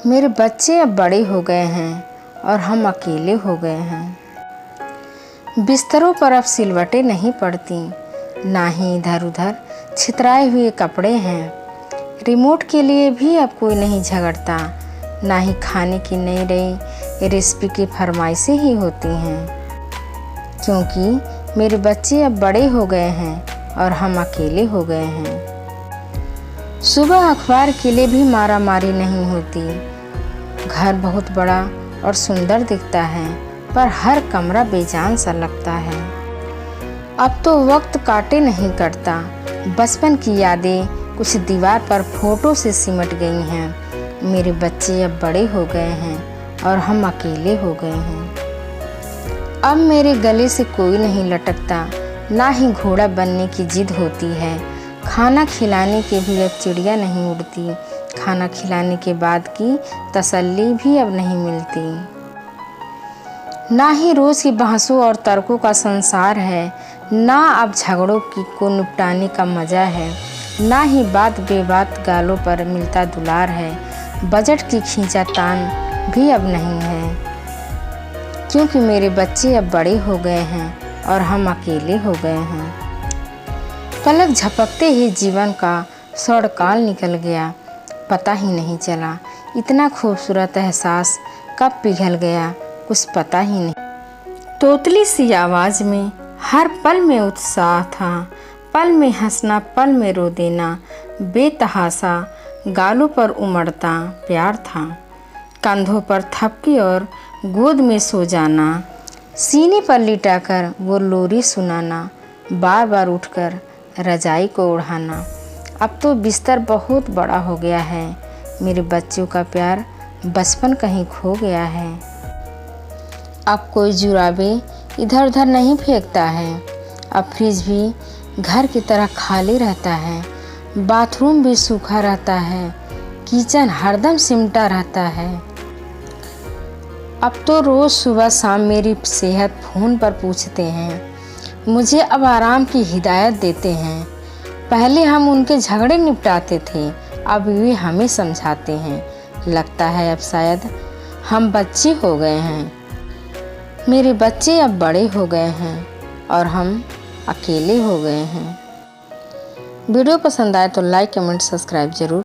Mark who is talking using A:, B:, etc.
A: मेरे बच्चे अब बड़े हो गए हैं और हम अकेले हो गए हैं। बिस्तरों पर अब सिलवटें नहीं पड़ती, ना ही इधर उधर छितराए हुए कपड़े हैं। रिमोट के लिए भी अब कोई नहीं झगड़ता, ना ही खाने की नई नई रेसिपी की फरमाइशें ही होती हैं, क्योंकि मेरे बच्चे अब बड़े हो गए हैं और हम अकेले हो गए हैं। सुबह अखबार के लिए भी मारा मारी नहीं होती। घर बहुत बड़ा और सुंदर दिखता है, पर हर कमरा बेजान सा लगता है। अब तो वक्त काटे नहीं करता। बचपन की यादें कुछ दीवार पर फोटो से सिमट गई हैं। मेरे बच्चे अब बड़े हो गए हैं और हम अकेले हो गए हैं। अब मेरे गले से कोई नहीं लटकता, ना ही घोड़ा बनने की जिद होती है। खाना खिलाने के भी अब चिड़िया नहीं उड़ती। खाना खिलाने के बाद की तसल्ली भी अब नहीं मिलती। ना ही रोज़ की बहसों और तर्कों का संसार है, ना अब झगड़ों को निपटाने का मज़ा है, ना ही बात बेबात गालों पर मिलता दुलार है। बजट की खींचातान भी अब नहीं है, क्योंकि मेरे बच्चे अब बड़े हो गए हैं और हम अकेले हो गए हैं। पलक झपकते ही जीवन का सौड़काल निकल गया, पता ही नहीं चला। इतना खूबसूरत एहसास कब पिघल गया, कुछ पता ही नहीं। तोतली सी आवाज़ में हर पल में उत्साह था, पल में हंसना पल में रो देना, बेतहासा गालों पर उमड़ता प्यार था। कंधों पर थपकी और गोद में सो जाना, सीने पर लिटाकर वो लोरी सुनाना, बार बार उठकर रजाई को ओढ़ाना। अब तो बिस्तर बहुत बड़ा हो गया है। मेरे बच्चों का प्यार बचपन कहीं खो गया है। अब कोई जुराबे इधर उधर नहीं फेंकता है। अब फ्रिज भी घर की तरह खाली रहता है। बाथरूम भी सूखा रहता है। किचन हरदम सिमटा रहता है। अब तो रोज़ सुबह शाम मेरी सेहत फ़ोन पर पूछते हैं, मुझे अब आराम की हिदायत देते हैं। पहले हम उनके झगड़े निपटाते थे, अब वे हमें समझाते हैं। लगता है अब शायद हम बच्चे हो गए हैं। मेरे बच्चे अब बड़े हो गए हैं और हम अकेले हो गए हैं। वीडियो पसंद आए तो लाइक कमेंट सब्सक्राइब जरूर